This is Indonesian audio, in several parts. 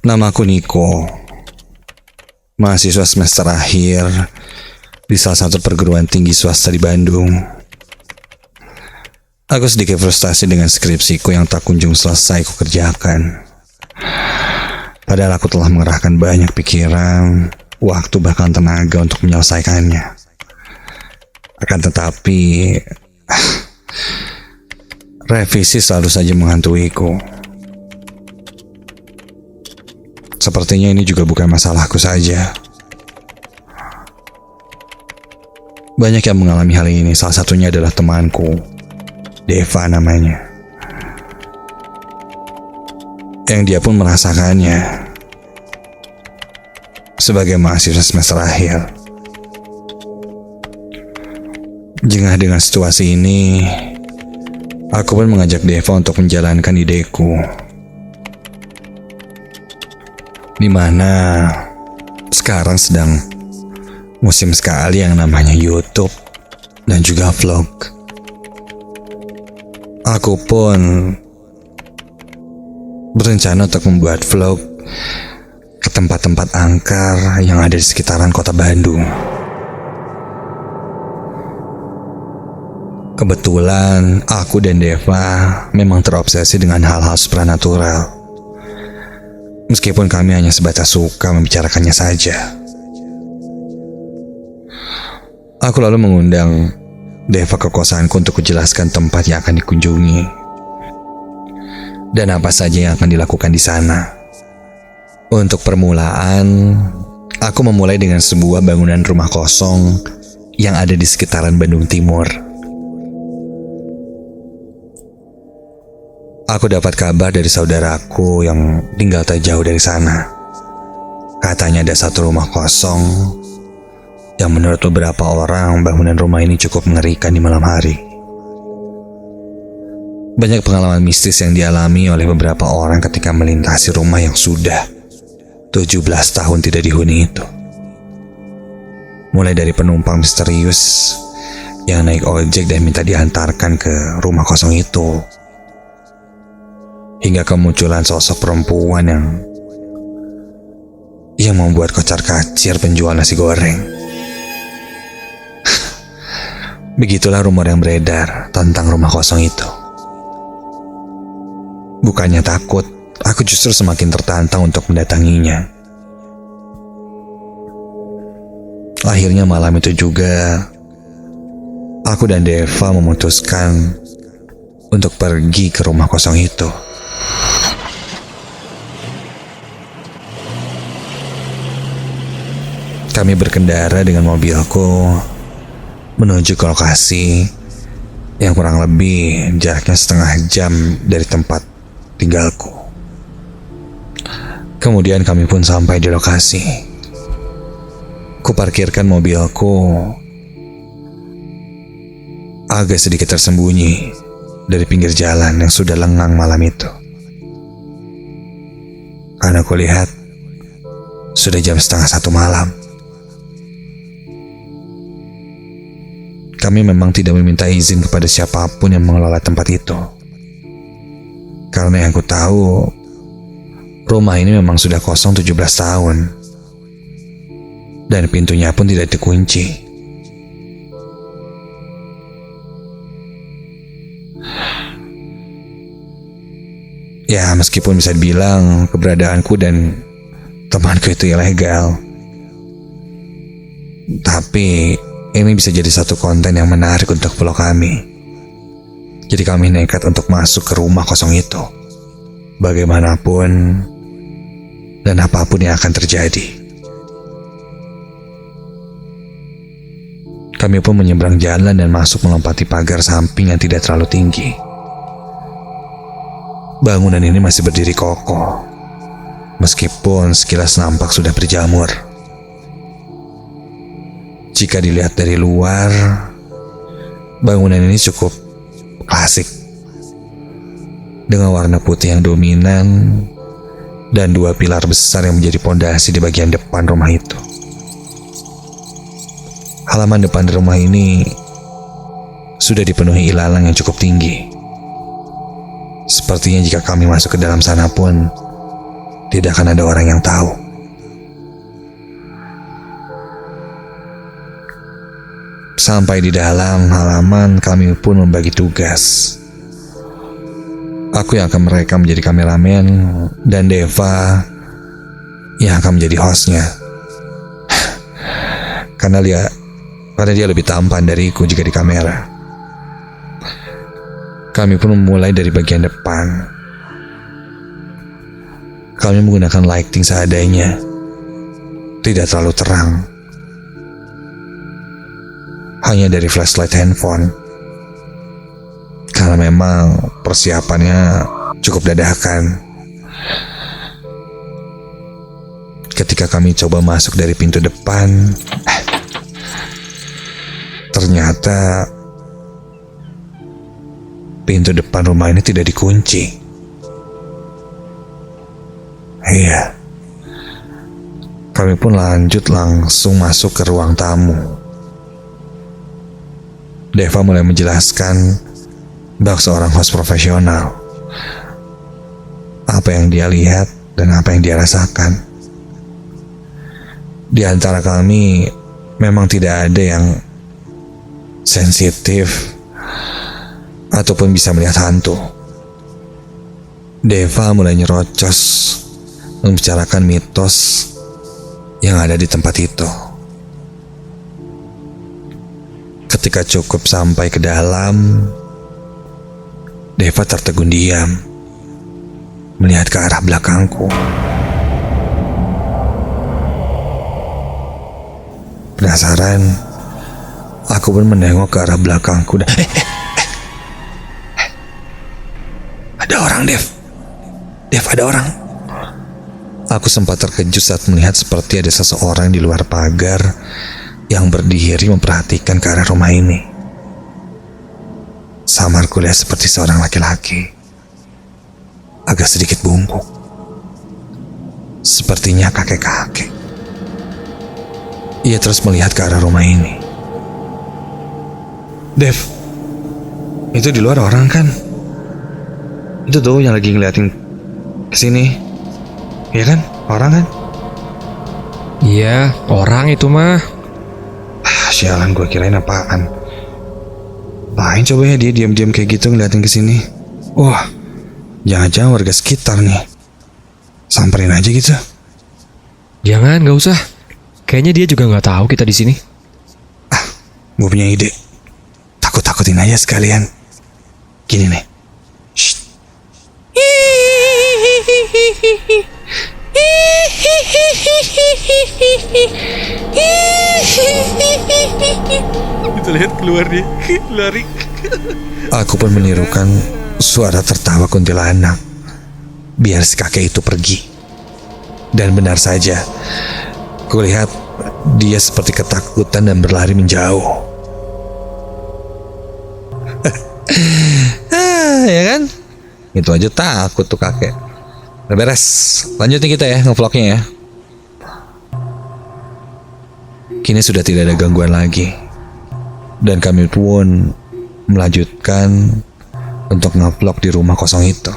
Namaku Niko, mahasiswa semester akhir di salah satu perguruan tinggi swasta di Bandung. Aku sedikit frustasi dengan skripsiku yang tak kunjung selesai kukerjakan. Padahal aku telah mengerahkan banyak pikiran, waktu bahkan tenaga untuk menyelesaikannya. Akan tetapi, revisi selalu saja menghantuiku. Sepertinya ini juga bukan masalahku saja. Banyak yang mengalami hal ini, salah satunya adalah temanku, Deva namanya. Yang dia pun merasakannya sebagai mahasiswa semester akhir. Jengah dengan situasi ini, aku pun mengajak Deva untuk menjalankan ideku, di mana sekarang sedang musim sekali yang namanya YouTube dan juga vlog. Aku pun berencana untuk membuat vlog ke tempat-tempat angker yang ada di sekitaran kota Bandung. Kebetulan aku dan Deva memang terobsesi dengan hal-hal supranatural. Meskipun kami hanya sebatas suka membicarakannya saja. Aku lalu mengundang Deva ke kosanku untuk menjelaskan tempat yang akan dikunjungi dan apa saja yang akan dilakukan di sana. Untuk permulaan, aku memulai dengan sebuah bangunan rumah kosong yang ada di sekitaran Bandung Timur. Aku dapat kabar dari saudaraku yang tinggal tak jauh dari sana. Katanya ada satu rumah kosong yang menurut beberapa orang bangunan rumah ini cukup mengerikan di malam hari. Banyak pengalaman mistis yang dialami oleh beberapa orang ketika melintasi rumah yang sudah 17 tahun tidak dihuni itu. Mulai dari penumpang misterius yang naik ojek dan minta diantarkan ke rumah kosong itu, hingga kemunculan sosok perempuan yang membuat kocar-kacir penjual nasi goreng. Begitulah rumor yang beredar tentang rumah kosong itu. Bukannya takut, aku justru semakin tertantang untuk mendatanginya. Akhirnya malam itu juga, aku dan Deva memutuskan untuk pergi ke rumah kosong itu. Kami berkendara dengan mobilku menuju ke lokasi yang kurang lebih jaraknya setengah jam dari tempat tinggalku. Kemudian kami pun sampai di lokasi. Kuparkirkan mobilku agak sedikit tersembunyi dari pinggir jalan yang sudah lengang malam itu. Karena kulihat sudah jam 12:30 malam. Kami memang tidak meminta izin kepada siapapun yang mengelola tempat itu. Karena yang ku tahu, rumah ini memang sudah kosong 17 tahun. Dan pintunya pun tidak dikunci. Ya, meskipun bisa dibilang keberadaanku dan temanku itu ilegal, tapi ini bisa jadi satu konten yang menarik untuk vlog kami. Jadi kami nekat untuk masuk ke rumah kosong itu, bagaimanapun dan apapun yang akan terjadi. Kami pun menyeberang jalan dan masuk melompati pagar samping yang tidak terlalu tinggi. Bangunan ini masih berdiri kokoh, meskipun sekilas nampak sudah berjamur. Jika dilihat dari luar, bangunan ini cukup klasik, dengan warna putih yang dominan dan dua pilar besar yang menjadi pondasi di bagian depan rumah itu. Halaman depan rumah ini sudah dipenuhi ilalang yang cukup tinggi. Sepertinya jika kami masuk ke dalam sana pun tidak akan ada orang yang tahu. Sampai di dalam halaman, kami pun membagi tugas. Aku yang akan merekam menjadi kameramen, dan Deva yang akan menjadi hostnya. Karena dia lebih tampan dariku jika di kamera. Kami pun memulai dari bagian depan. Kami menggunakan lighting seadanya, tidak terlalu terang, hanya dari flashlight handphone. Karena memang persiapannya cukup dadakan. Ketika kami coba masuk dari pintu depan, ternyata pintu depan rumah ini tidak dikunci. Iya, kami pun lanjut langsung masuk ke ruang tamu. Deva mulai menjelaskan bak seorang host profesional, apa yang dia lihat dan apa yang dia rasakan. Di antara kami memang tidak ada yang sensitif ataupun bisa melihat hantu. Deva mulai nyerocos membicarakan mitos yang ada di tempat itu. Ketika cukup sampai ke dalam, Deva tertegun diam, melihat ke arah belakangku. Penasaran, aku pun menengok ke arah belakangku dan ada orang, Dev, ada orang. Aku sempat terkejut saat melihat seperti ada seseorang di luar pagar yang berdiri memperhatikan ke arah rumah ini. Samarku lihat seperti seorang laki-laki, agak sedikit bungkuk, sepertinya kakek-kakek. Ia terus melihat ke arah rumah ini. Dev, itu di luar orang kan? Itu tuh yang lagi ngeliatin ke sini. Iya kan? Orang kan? Iya, orang itu mah. Sialan, gue kirain apaan. Lain coba ya dia diam-diam kayak gitu ngeliatin ke sini. Wah, jangan-jangan warga sekitar nih. Samperin aja gitu. Jangan, nggak usah. Kayaknya dia juga nggak tahu kita di sini. Gue punya ide. Takut-takutin aja sekalian. Gini nih. Shh. Kita lihat keluar dia, lari. Aku pun menirukan suara tertawa kuntilanak biar si kakek itu pergi. Dan benar saja, kulihat dia seperti ketakutan dan berlari menjauh. Ya kan? Itu aja takut tuh kakek. Udah beres, lanjutin kita ya ngevlognya ya. Kini sudah tidak ada gangguan lagi, dan kami pun melanjutkan untuk ngevlog di rumah kosong itu.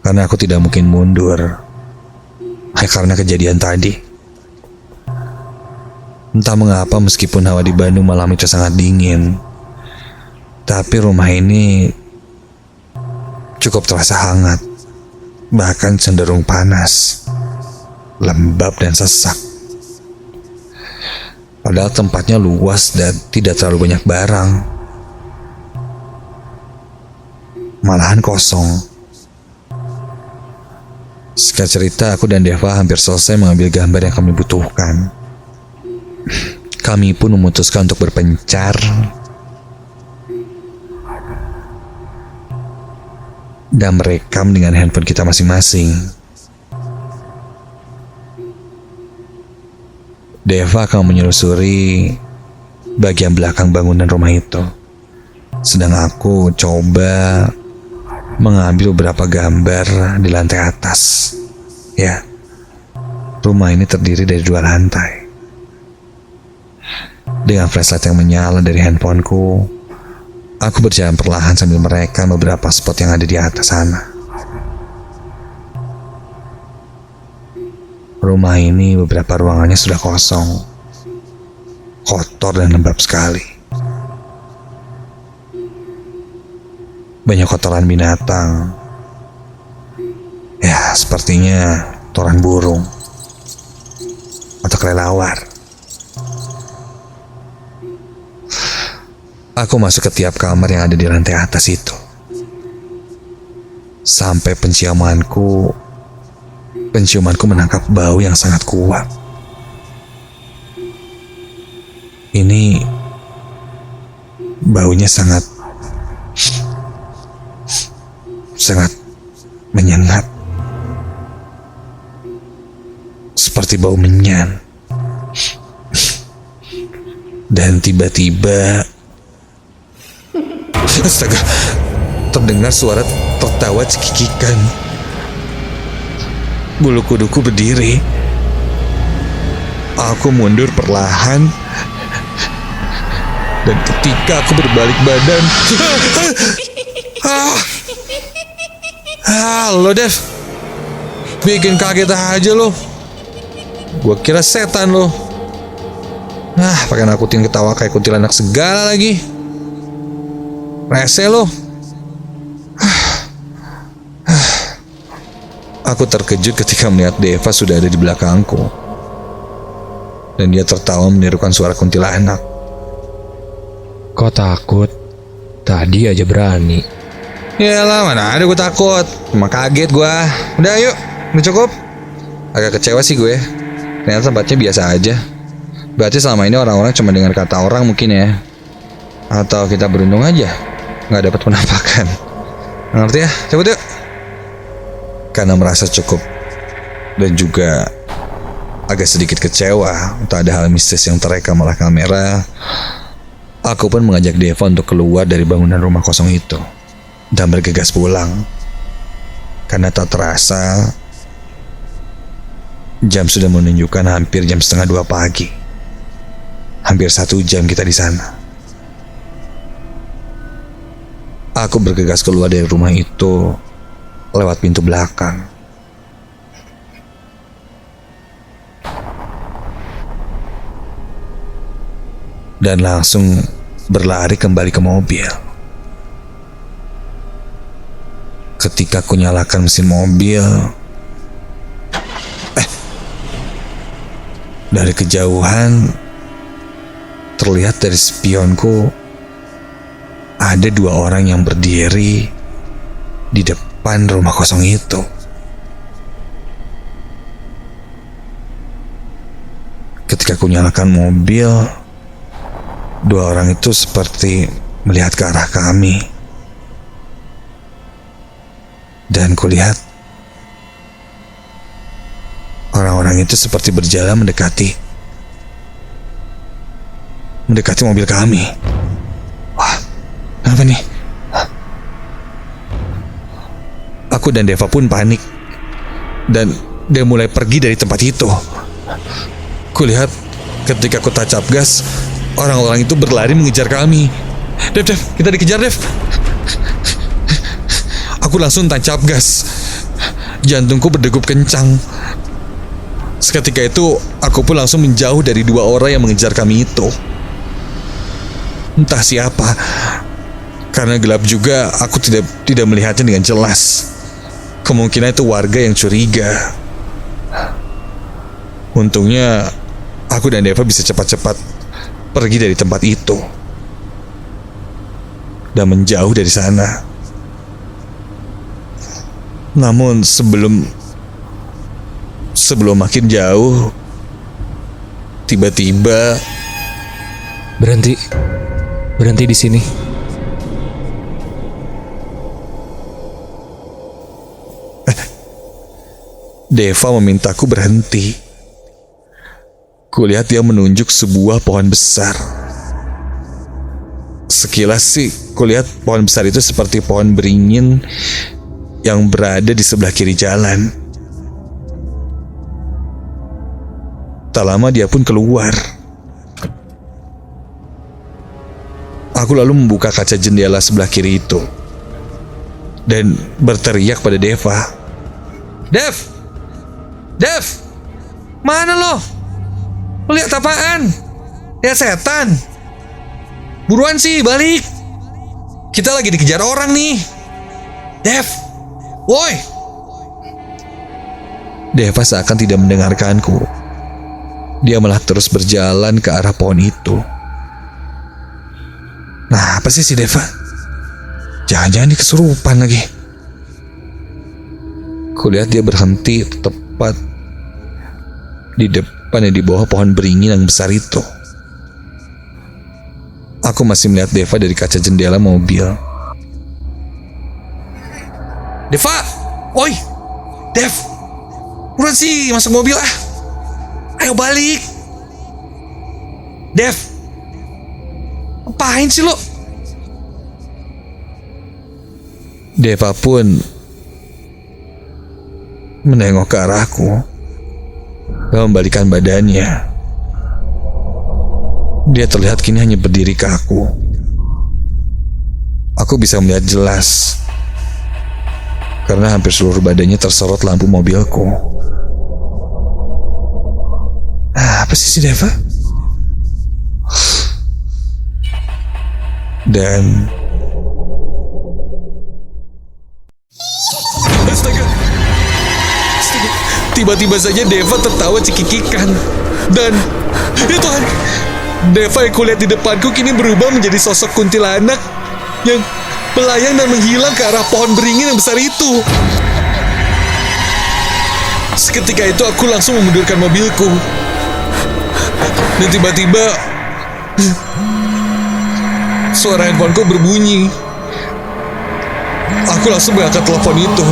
Karena aku tidak mungkin mundur karena kejadian tadi. Entah mengapa meskipun hawa di Bandung malam itu sangat dingin, tapi rumah ini cukup terasa hangat, bahkan cenderung panas, lembab dan sesak. Padahal tempatnya luas dan tidak terlalu banyak barang. Malahan kosong. Singkat cerita, aku dan Deva hampir selesai mengambil gambar yang kami butuhkan. Kami pun memutuskan untuk berpencar dan merekam dengan handphone kita masing-masing. Deva akan menyelusuri bagian belakang bangunan rumah itu, sedang aku coba mengambil beberapa gambar di lantai atas. Ya, rumah ini terdiri dari 2 lantai. Dengan flashlight yang menyala dari handphoneku, aku berjalan perlahan sambil merekam beberapa spot yang ada di atas sana. Rumah ini beberapa ruangannya sudah kosong, kotor dan lembab sekali. Banyak kotoran binatang. Ya, sepertinya toran burung atau kelelawar. Aku masuk ke tiap kamar yang ada di lantai atas itu. Sampai penciumanku menangkap bau yang sangat kuat. Ini baunya sangat menyengat. Seperti bau menyan. Dan tiba-tiba, astaga, terdengar suara tertawa cekikikan. Bulu kuduku berdiri. Aku mundur perlahan. Dan ketika aku berbalik badan, lo Dev, bikin kaget aja lo. Gua kira setan lo. Pakai nakutin ketawa kayak kuntilanak segala lagi. Rese lo. Aku terkejut ketika melihat Deva sudah ada di belakangku. Dan dia tertawa menirukan suara kuntilanak. Kok takut? Tadi aja berani. Yalah, mana ada gue takut. Cuma kaget gue. Udah yuk, udah cukup. Agak kecewa sih gue. Ternyata tempatnya biasa aja. Berarti selama ini orang-orang cuma dengar kata orang mungkin ya. Atau kita beruntung aja nggak dapat penampakan. Ngerti ya? Cabut yuk. Karena merasa cukup dan juga agak sedikit kecewa tak ada hal mistis yang terekam oleh kamera, aku pun mengajak Deva untuk keluar dari bangunan rumah kosong itu dan bergegas pulang. Karena tak terasa jam sudah menunjukkan hampir jam 1:30 pagi. Hampir 1 jam kita di sana. Aku bergegas keluar dari rumah itu lewat pintu belakang. Dan langsung berlari kembali ke mobil. Ketika aku nyalakan mesin mobil, dari kejauhan terlihat dari spionku ada 2 orang yang berdiri di depan rumah kosong itu. Ketika aku nyalakan mobil, 2 orang itu seperti melihat ke arah kami. Dan kulihat orang-orang itu seperti berjalan mendekati mobil kami. Wah, kenapa nih? Aku dan Deva pun panik. Dan dia mulai pergi dari tempat itu. Kulihat ketika aku tancap gas, orang-orang itu berlari mengejar kami. Dev, kita dikejar, Dev. Aku langsung tancap gas. Jantungku berdegup kencang. Seketika itu, aku pun langsung menjauh dari 2 orang yang mengejar kami itu. Entah siapa. Karena gelap juga, aku tidak melihatnya dengan jelas. Kemungkinan itu warga yang curiga. Untungnya, aku dan Deva bisa cepat-cepat pergi dari tempat itu dan menjauh dari sana. Namun sebelum makin jauh, tiba-tiba berhenti di sini. Deva memintaku berhenti. Kulihat dia menunjuk sebuah pohon besar. Sekilas sih, kulihat pohon besar itu seperti pohon beringin yang berada di sebelah kiri jalan. Tak lama dia pun keluar. Aku lalu membuka kaca jendela sebelah kiri itu dan berteriak pada Deva. Dev! Mana lo? Lo lihat apaan? Lihat setan? Buruan sih, balik. Kita lagi dikejar orang nih. Dev, woi. Deva seakan tidak mendengarkanku. Dia malah terus berjalan ke arah pohon itu. Nah, apa sih si Deva? Jangan-jangan dia kesurupan lagi. Kulihat dia berhenti tepat di depan dan di bawah pohon beringin yang besar itu. Aku masih melihat Deva dari kaca jendela mobil. Deva, oi, Dev, buruan sih masuk mobil ah. Ayo balik. Dev, ngapain sih lo? Deva pun menengok ke arahku dan membalikkan badannya. Dia terlihat kini hanya berdiri kaku. Aku bisa melihat jelas karena hampir seluruh badannya tersorot lampu mobilku. Apa sih si Deva? Dan Astaga. Tiba-tiba saja Deva tertawa cekikikan. Dan ya Tuhan, Deva yang kulihat di depanku kini berubah menjadi sosok kuntilanak yang melayang dan menghilang ke arah pohon beringin yang besar itu. Seketika itu aku langsung memundurkan mobilku. Dan tiba-tiba suara handphoneku berbunyi. Aku langsung mengangkat telepon itu.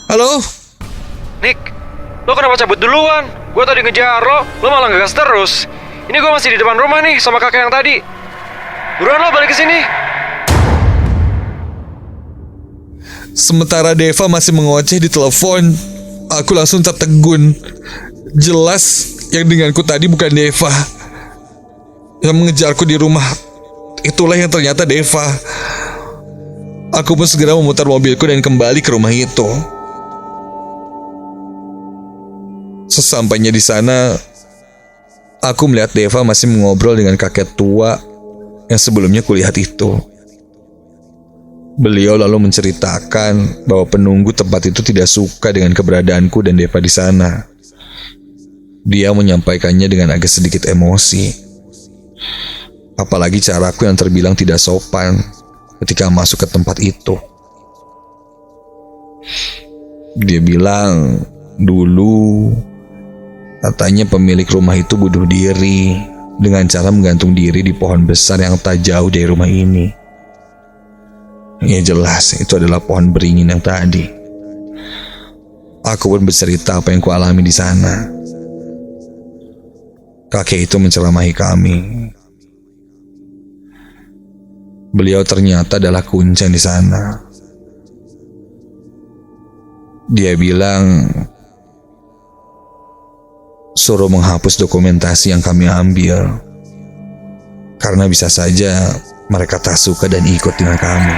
Halo? Nick, lo kenapa cabut duluan? Gue tadi ngejar lo malah ngegas terus. Ini gue masih di depan rumah nih sama kakek yang tadi. Buruan lo balik ke sini. Sementara Deva masih mengoceh di telepon, aku langsung tertegun. Jelas yang denganku tadi bukan Deva. Yang mengejarku di rumah, itulah yang ternyata Deva. Aku pun segera memutar mobilku dan kembali ke rumah itu. Sesampainya di sana, aku melihat Deva masih mengobrol dengan kakek tua yang sebelumnya kulihat itu. Beliau lalu menceritakan bahwa penunggu tempat itu tidak suka dengan keberadaanku dan Deva di sana. Dia menyampaikannya dengan agak sedikit emosi. Apalagi caraku yang terbilang tidak sopan ketika masuk ke tempat itu. Dia bilang dulu katanya pemilik rumah itu bunuh diri dengan cara menggantung diri di pohon besar yang tak jauh dari rumah ini. Ya jelas itu adalah pohon beringin yang tadi. Aku pun bercerita apa yang kualami di sana. Kakek itu menceramahi kami. Beliau ternyata adalah kuncen di sana. Dia bilang suruh menghapus dokumentasi yang kami ambil karena bisa saja mereka tak suka dan ikut dengan kami.